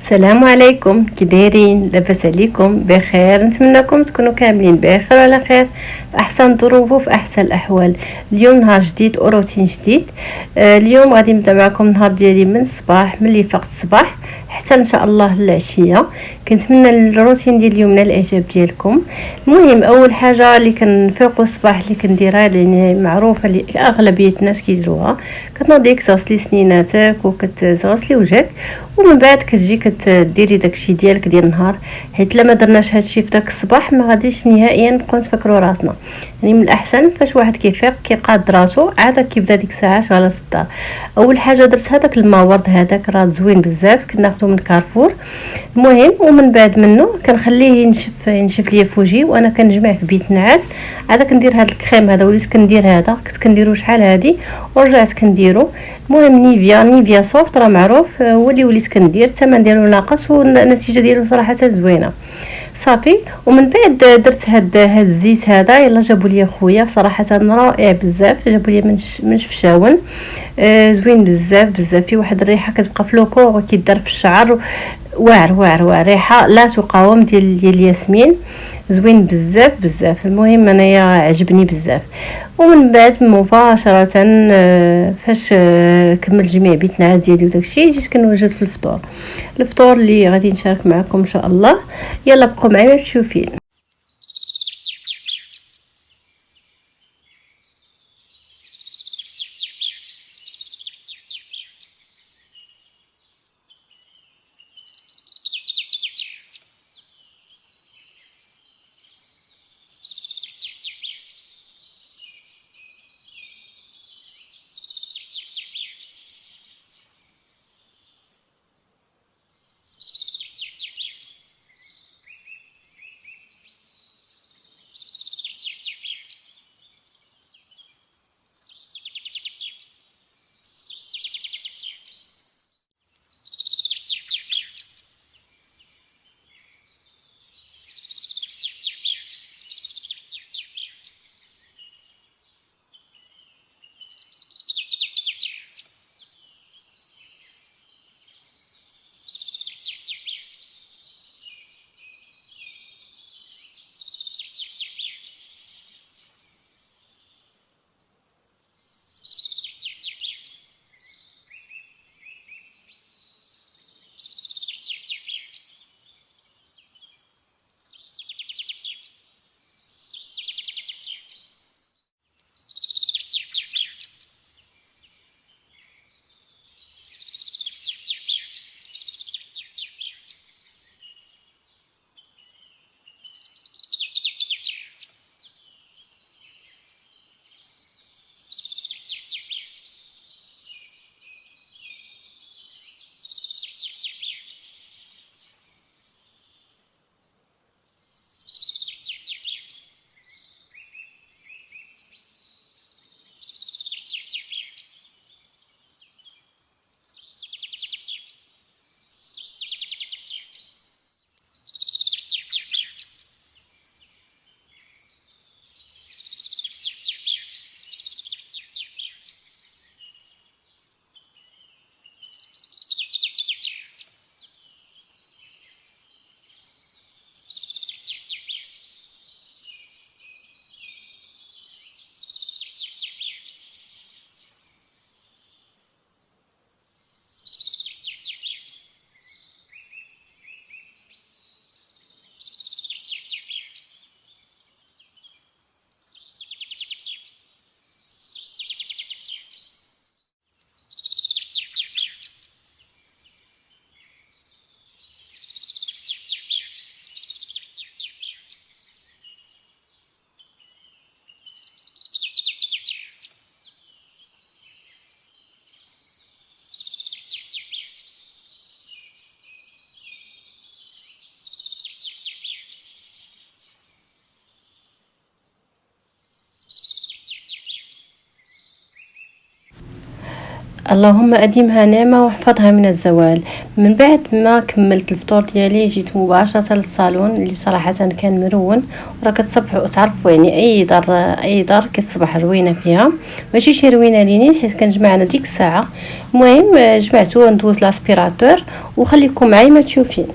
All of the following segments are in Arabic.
السلام عليكم، كي دايرين؟ لاباس عليكم؟ بخير، نتمنىكم تكونوا كاملين بخير وعلى خير في احسن ظروف وفي احسن الاحوال. اليوم نهار جديد وروتين جديد. اليوم غادي نبدا معكم النهار ديالي من الصباح، ملي فقت الصباح حتى ان شاء الله العشيه. كنتمنى الروتين ديال اليوم نال الاعجاب ديالكم. المهم اول حاجه اللي كنفيقوا الصباح اللي كنديرها، يعني معروفه اللي اغلبيه الناس كيديروها، كتنوضي كتغسلي سنيناتك وكتغسلي وجهك، ومن بعد كتجي كديري داكشي ديالك ديال النهار. حيت لما درناش هادشي في داك الصباح ما غاديش نهائيا نبقاو نتفكروا راسنا. يعني من الاحسن فاش واحد كيفيق كيقاد راسو عاد كيبدا ديك الساعه شغاله في الدار. اول حاجه درت هذاك الماء ورد، هذاك راه زوين بزاف، كناخذو من كارفور. المهم ومن بعد منه كنخليه ينشف ليا فوجي، وانا كنجمع في بيت نعاس. عاد كندير هذا الكريم هذا، وليت كندير هذا، كنت كنديرو شحال هادي ورجعت كنديرو. المهم نيفيا سوفت راه معروف، هو اللي وليت كندير، الثمن ديالو ناقص والنتيجه ديالو صراحه زوينه. صافي. ومن بعد درت هاد الزيت هذا، يلا جابوا لي خويا، صراحه رائع بزاف، جابوا لي من شفشاون. زوين بزاف بزاف، فيه واحد الريحه كتبقى في لوكو وكيدار في الشعر، واعر واعر واعر، ريحه لا تقاوم ديال الياسمين، زوين بزاف بزاف. المهم انايا عجبني بزاف. ومن بعد مباشره فاش كمل جميع بيت نعاس ديالي وداكشي، جيت كنوجد في الفطور اللي غادي نشارك معكم ان شاء الله. يلا بقوا معايا تشوفين. اللهم اديمها نعمه واحفظها من الزوال. من بعد ما كملت الفطور ديالي جيت مباشره للصالون اللي صراحه كان مرون. راه كتصبحوا تعرفوا يعني اي دار كتصبح روينه فيها، ماشي شي روينه لينيت حيت كنجمعنا ديك الساعه. المهم جمعتو ندوز لاسبيراتور وخليكم معايا ما تشوفين.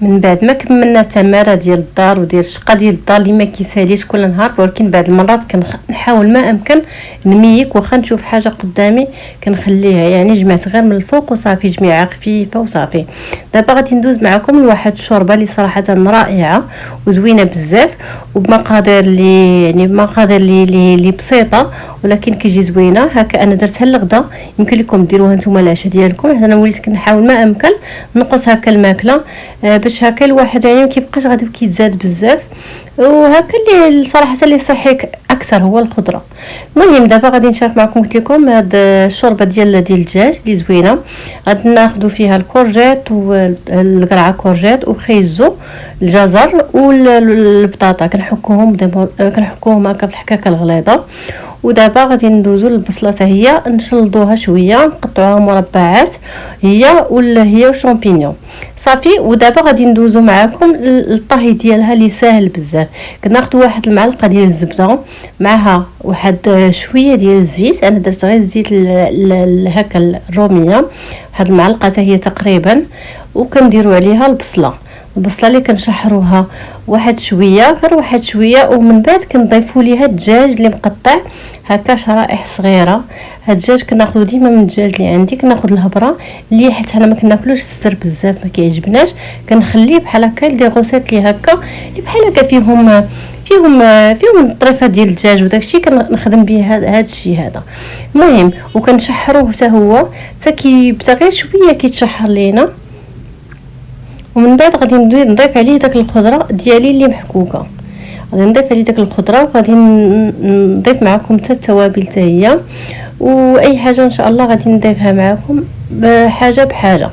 من بعد ما كملنا التماره ديال الدار وديال الشقه ديال الدار اللي ما كيساليش كل نهار، ولكن بعض المرات كنحاول ما امكن نميك واخا نشوف حاجه قدامي كنخليها. يعني جمعت غير من الفوق وصافي، جميعه خفيفه وصافي. دابا غادي ندوز معكم لواحد الشوربه اللي صراحه رائعه وزوينه بزاف، وبمقادير اللي بسيطه ولكن كيجي زوينه. هكا انا درتها للغدا، يمكن لكم ديروها نتوما العشاء ديالكم. انا وليت كنحاول ما امكن نقص هكا الماكله باش هكا الواحد يعني مكيبقاش غادي كيتزاد بزاف. وهكا اللي صراحه اللي صحي اكثر هو الخضره. المهم دابا غادي نشارك معكم قلت لكم هاد الشوربه ديال الدجاج اللي زوينه. غادي ناخذوا فيها الكورجيت والقرعه كورجيت وخيزو الجزر والبطاطا كنحكوهم هكا في الحكاكه الغليظه. ودابا غادي ندوزو للبصله حتى هي نشلضوها شويه، نقطعوها مربعات هي وشامبينيون صافي. ودابا غادي ندوزو معاكم الطهي ديالها اللي ساهل بزاف. كناخذ واحد المعلقه ديال الزبده معها واحد شويه ديال الزيت. انا درت غير الزيت هكا الروميه، واحد المعلقه حتى هي تقريبا. وكنديروا عليها البصله اللي كنشحروها واحد شويه غير واحد شويه. ومن بعد كنضيفوا ليها الدجاج اللي مقطع هكا شرائح صغيره. هاد الدجاج كناخذو ديما من الدجاج اللي عندي، كناخذ الهبره اللي حيت انا ما كناكلوش السر بزاف ما كيعجبناش، كنخليه بحال هكا دي غوسيت اللي هكا اللي بحال هكا فيهم الطريفه ديال الدجاج وداكشي كنخدم به هذا الشيء هذا. المهم وكنشحروه حتى هو حتى كيبدا غير شويه كيتشحر لينا. ومن بعد غادي نضيف عليه داك الخضره ديالي اللي محكوكه. غادي نضيف عليه داك الخضره وغادي نضيف معكم حتى التوابل حتى هي واي حاجه ان شاء الله غادي نضيفها معكم بحاجه بحاجه.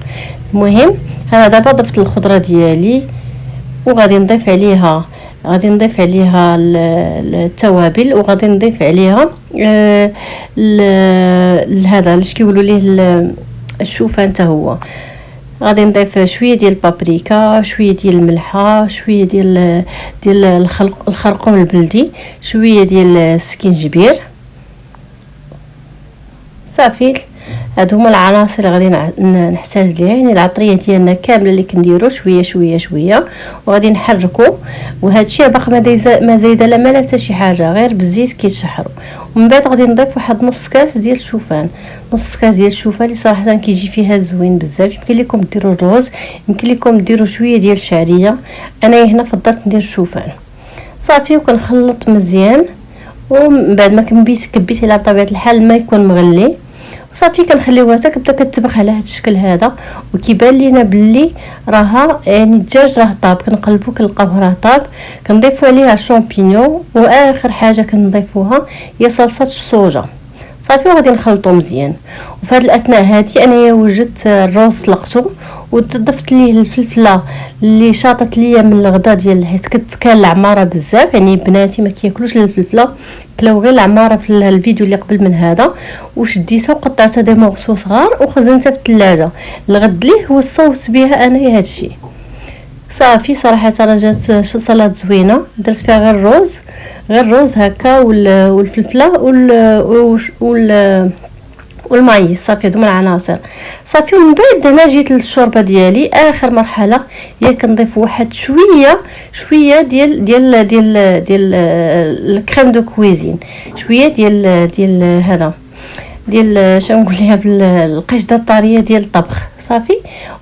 المهم انا دابا ضفت الخضره ديالي وغادي نضيف عليها التوابل وغادي نضيف عليها هذا اش كيقولوا ليه الشوفان حتى هو. غادي نضيف شويه ديال البابريكا، شويه ديال الملحه، شويه ديال الخرقوم البلدي، شويه ديال السكينجبير. صافي هادو هما العناصر اللي غادي نحتاج ليها. يعني العطريه ديالنا كامله اللي كنديرو شويه شويه شويه وغادي نحركو. وهذا الشيء باقي ما زايده لا مال حتى شي حاجه، غير بالزيت كيتشحروا. ومن بعد غادي نضيف واحد نص كاس ديال الشوفان، نص كاس ديال الشوفان اللي صراحه كيجي فيها زوين بزاف. يمكن لكم ديروا الروز، يمكن لكم ديروا شويه ديال الشعريه، انا هنا فضلت ندير الشوفان. صافي وكنخلط مزيان. ومن بعد ما كبيت على طبيعه الحال الماء يكون مغلي، صافي كنخليوها حتى كتبدا كتبخ على هذا الشكل هذا. وكيبان لينا باللي راها يعني الدجاج راه طاب، كنقلبو كنلقاوه راه طاب. كنضيفوا عليها الشامبينيون، واخر حاجه كنضيفوها هي صلصه الصوجه. صافي وغادي نخلطو مزيان. وفي هذه الاثناء هذه انايا وجدت الروز سلقته وضفت ليه الفلفله اللي شاطت ليا من الغدا ديال، حيت كان العماره بزاف، يعني بناتي ما كياكلوش الفلفله، كلاو غير العماره في الفيديو اللي قبل من هذا. وشديتها وقطعتها دي مورسو صغار وخزنتها في الثلاجه الغد ليه وصوت بها انايا هذا الشيء. صافي صراحه راه جات صلاه زوينه. درت فيها غير الروز هكا والفلفله والمايس. صافي هذوما العناصر. صافي ومن بعد هنا جيت للشوربه ديالي. اخر مرحله هي كنضيف واحد شويه ديال الكريم دو كويزين، شويه ديال هذا ديال شنقول ليها بالقشده الطريه ديال الطبخ. صافي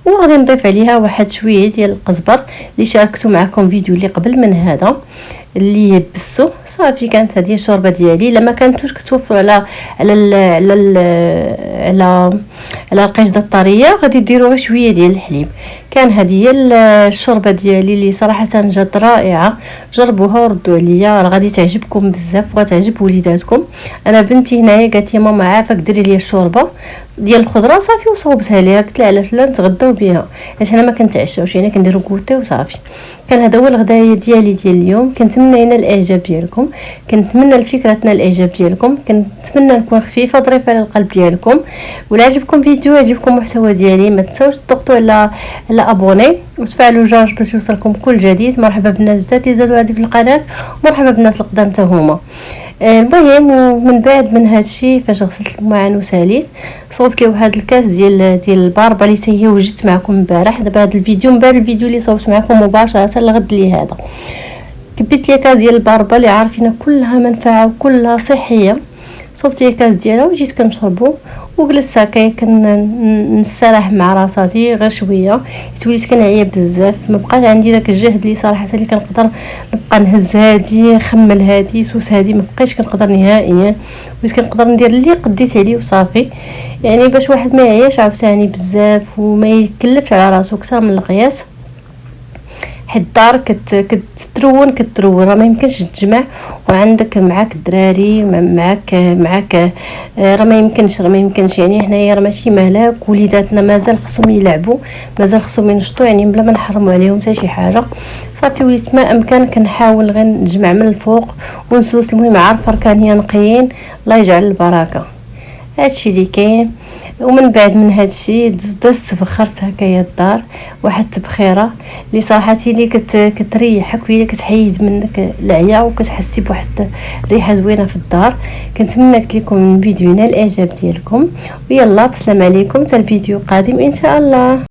وغادي نضيف عليها واحد شويه ديال القزبر اللي شاركته معكم فيديو اللي قبل من هذا اللي يبسو. صافي كانت هذه الشوربه ديالي. لما كانتوش كتوفروا على القشده الطريه غادي ديروا شويه ديال الحليب. كان هذه هي الشوربه ديالي اللي صراحه جات رائعه. جربوها وردوا عليا، راه غادي تعجبكم بزاف وغتعجب وليداتكم. انا بنتي هنايا قالت لي ماما عافاك ديري لي الشوربه ديال الخضره. صافي وصوبتها ليها، قلت لها علاش لا نتغداو بها، حيت انا ما كنتعشاوش، يعني كنديروا كوتي وصافي. كان هذا هو الغدايه ديال اليوم. كنتمنى لنا الاعجاب ديالكم، كنتمنى لفكرتنا الاعجاب ديالكم، كنتمنى نكون خفيفه ظريفه على القلب ديالكم. ولا عجبكم فيديو عجبكم محتوى ديالي ما تنساوش تضغطوا على ابوني وتفعلوا الجرس باش يوصلكم كل جديد. مرحبا بالناس الجداد اللي زادوا عندي في القناه، ومرحبا بالناس القدام حتى هما. المهم ومن بعد من هذا الشيء فاش غسلت المعان وساليت صوبت لي واحد الكاس ديال الباربه اللي هي وجدت معكم امبارح. دابا هذا الفيديو من بعد الفيديو اللي صوبت معكم مباشره الغد لي هذا، كبيت لي كاس ديال الباربه اللي عارفين كلها منفعه وكلها صحيه. صوبت لي كاس ديالها وجيت كنشربو وجلست هكا كنستراح مع راساتي غير شويه. وليت كنعيا بزاف، ما بقاش عندي داك الجهد اللي صراحه اللي كنقدر نبقى نهز هادي نخمل هادي سوس هادي، ما بقيتش كنقدر نهائيا. وليت كنقدر ندير اللي قديت عليه وصافي. يعني باش واحد ما يعياش عاوتاني بزاف وما يكلفش على راسو اكثر من القياس. حيت الدار كترون راه ما يمكنش تجمع وعندك معاك الدراري معاك راه ما يمكنش. يعني حنايا راه ماشي مهلاك، وليداتنا مازال خصهم يلعبوا، مازال خصهم ينشطوا، يعني بلا ما نحرموا عليهم حتى شي حاجه. صافي وليت ما امكن كنحاول غير نجمع من الفوق ونسوس. المهم عارفه ركانيه نقيين، الله يجعل البركه. هادشي اللي كاين. ومن بعد من هذا الشيء دزت بخرت هكايا الدار واحد التبخيره اللي صراحه اللي كتريحك وهي كتحيد منك العيا وكتحسي بواحد الريحه زوينه في الدار. كنتمنى قلت لكم من الفيديو ينال الاعجاب ديالكم، ويلا بسلام عليكم حتى الفيديو قادم ان شاء الله.